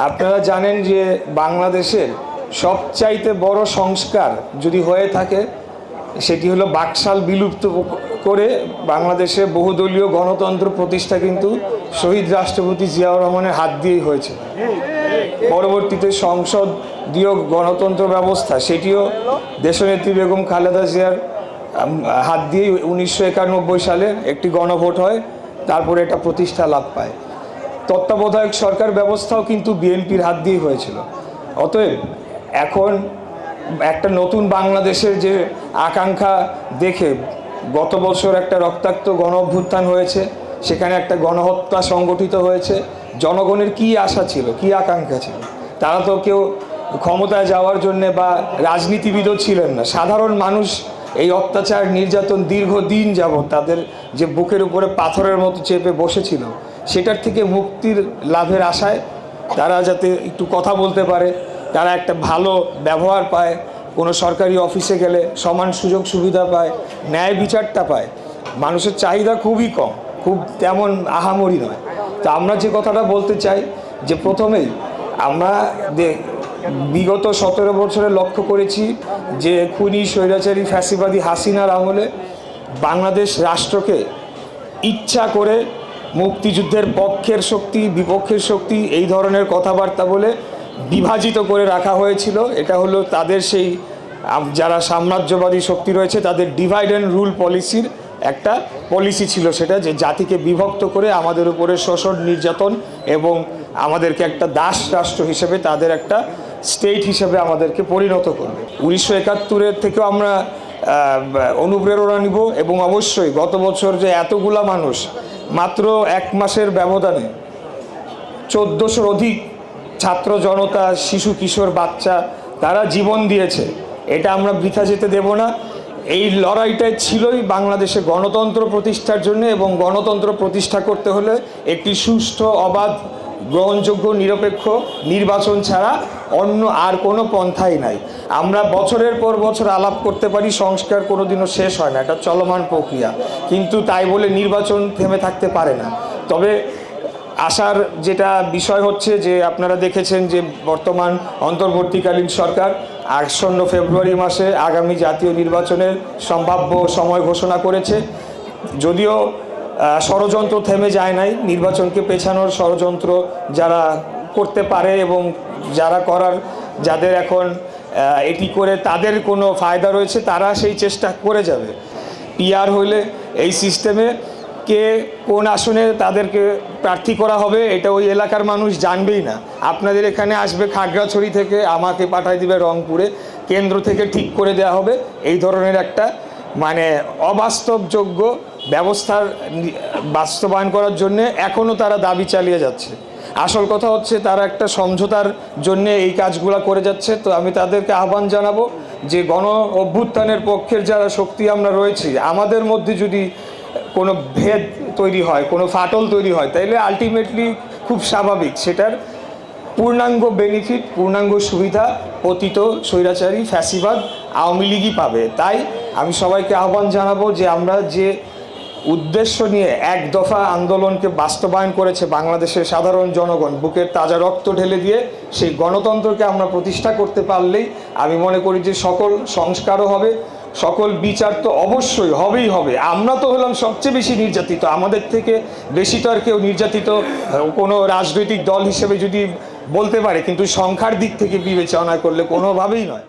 আপনারা জানেন যে বাংলাদেশের সবচাইতে বড় সংস্কার যদি হয়ে থাকে সেটি হলো বাকশাল বিলুপ্ত করে বাংলাদেশে বহুদলীয় গণতন্ত্র প্রতিষ্ঠা কিন্তু শহীদ রাষ্ট্রপতি জিয়াউর রহমানের হাত দিয়েই হয়েছে। পরবর্তীতে সংসদীয় গণতন্ত্র ব্যবস্থা সেটিও দেশনেত্রী বেগম খালেদা জিয়ার হাত দিয়েই 1991 সালে একটি গণভোট হয়, তারপরে এটা প্রতিষ্ঠা লাভ পায়। তত্ত্বাবধায়ক সরকার ব্যবস্থাও কিন্তু বিএনপির হাত দিয়েই হয়েছিল। অতএব এখন একটা নতুন বাংলাদেশের যে আকাঙ্ক্ষা দেখে গত বছর একটা রক্তাক্ত গণ অভ্যুত্থান হয়েছে, সেখানে একটা গণহত্যা সংগঠিত হয়েছে। জনগণের কি আশা ছিল, কি আকাঙ্ক্ষা ছিল? তারা তো কেউ ক্ষমতায় যাওয়ার জন্যে বা রাজনীতিবিদও ছিলেন না। সাধারণ মানুষ এই অত্যাচার নির্যাতন দীর্ঘদিন যাবৎ তাদের যে বুকের উপরে পাথরের মতো চেপে বসেছিল, সেটার থেকে মুক্তির লাভের আশায় তারা যাতে একটু কথা বলতে পারে, তারা একটা ভালো ব্যবহার পায়, কোনো সরকারি অফিসে গেলে সমান সুযোগ সুবিধা পায়, ন্যায় বিচারটা পায়। মানুষের চাহিদা খুবই কম, খুব তেমন আহামরি নয়। তা আমরা যে কথাটা বলতে চাই যে প্রথমেই আমরা বিগত 17 বছরে লক্ষ্য করেছি যে খুনি স্বৈরাচারী ফ্যাসিবাদী হাসিনার আমলে বাংলাদেশ রাষ্ট্রকে ইচ্ছা করে মুক্তিযুদ্ধের পক্ষের শক্তি বিপক্ষের শক্তি এই ধরনের কথাবার্তা বলে বিভাজিত করে রাখা হয়েছিল। এটা হলো তাদের সেই যারা সাম্রাজ্যবাদী শক্তি রয়েছে তাদের ডিভাইড অ্যান্ড রুল পলিসির একটা পলিসি ছিল, সেটা যে জাতিকে বিভক্ত করে আমাদের উপরে শোষণ নির্যাতন এবং আমাদেরকে একটা দাস রাষ্ট্র হিসেবে তাদের একটা স্টেট হিসেবে আমাদেরকে পরিণত করবে। 1971 থেকেও আমরা অনুপ্রেরণা নিব এবং অবশ্যই গত বছর যে এতগুলা মানুষ মাত্র 1 মাসের ব্যবধানে 1400-র অধিক ছাত্র জনতা, শিশু কিশোর বাচ্চা তারা জীবন দিয়েছে, এটা আমরা বৃথা যেতে দেব না। এই লড়াইটাই ছিলই বাংলাদেশে গণতন্ত্র প্রতিষ্ঠার জন্য, এবং গণতন্ত্র প্রতিষ্ঠা করতে হলে একটি সুষ্ঠু অবাধ গ্রহণযোগ্য নিরপেক্ষ নির্বাচন ছাড়া অন্য আর কোনো পন্থাই নাই। আমরা বছরের পর বছর আলাপ করতে পারি, সংস্কার কোনোদিনও শেষ হয় না, এটা চলমান প্রক্রিয়া, কিন্তু তাই বলে নির্বাচন থেমে থাকতে পারে না। তবে আশার যেটা বিষয় হচ্ছে যে আপনারা দেখেছেন যে বর্তমান অন্তর্বর্তীকালীন সরকার আসন্ন ফেব্রুয়ারি মাসে আগামী জাতীয় নির্বাচনের সম্ভাব্য সময় ঘোষণা করেছে। যদিও ষড়যন্ত্র থেমে যায় নাই, নির্বাচনকে পেছানোর ষড়যন্ত্র যারা করতে পারে এবং যারা করার যাদের এখন এটি করে তাদের কোনো ফায়দা রয়েছে তারা সেই চেষ্টা করে যাবে। পিআর হইলে এই সিস্টেমে কে কোন আসনে তাদেরকে প্রার্থী করা হবে এটা ওই এলাকার মানুষ জানবেই না। আপনাদের এখানে আসবে খাগড়াছড়ি থেকে, আমাকে পাঠাই দিবে রংপুরে, কেন্দ্র থেকে ঠিক করে দেওয়া হবে। এই ধরনের একটা মানে অবাস্তবযোগ্য ব্যবস্থার বাস্তবায়ন করার জন্যে এখনও তারা দাবি চালিয়ে যাচ্ছে। আসল কথা হচ্ছে তারা একটা সমঝোতার জন্যে এই কাজগুলো করে যাচ্ছে। তো আমি তাদেরকে আহ্বান জানাবো যে গণ অভ্যুত্থানের পক্ষের যারা শক্তি আমরা রয়েছি, আমাদের মধ্যে যদি কোনো ভেদ তৈরি হয়, কোনো ফাটল তৈরি হয়, তাইলে আলটিমেটলি খুব স্বাভাবিক সেটার পূর্ণাঙ্গ বেনিফিট, পূর্ণাঙ্গ সুবিধা পতিত স্বৈরাচারী ফ্যাসিবাদ আওয়ামী লীগই পাবে। তাই আমি সবাইকে আহ্বান জানাবো যে আমরা যে উদ্দেশ্য নিয়ে এক দফা আন্দোলনকে বাস্তবায়ন করেছে বাংলাদেশের সাধারণ জনগণ বুকের তাজা রক্ত ঢেলে দিয়ে, সেই গণতন্ত্রকে আমরা প্রতিষ্ঠা করতে পারলেই আমি মনে করি যে সকল সংস্কারও হবে, সকল বিচার তো অবশ্যই হবেই হবে। আমরা তো হলাম সবচেয়ে বেশি নির্যাতিত, আমাদের থেকে বেশি তো আর কেউ নির্যাতিত কোনো রাজনৈতিক দল হিসেবে যদি বলতে পারে, কিন্তু সংখ্যার দিক থেকে বিবেচনা করলে কোনোভাবেই নয়।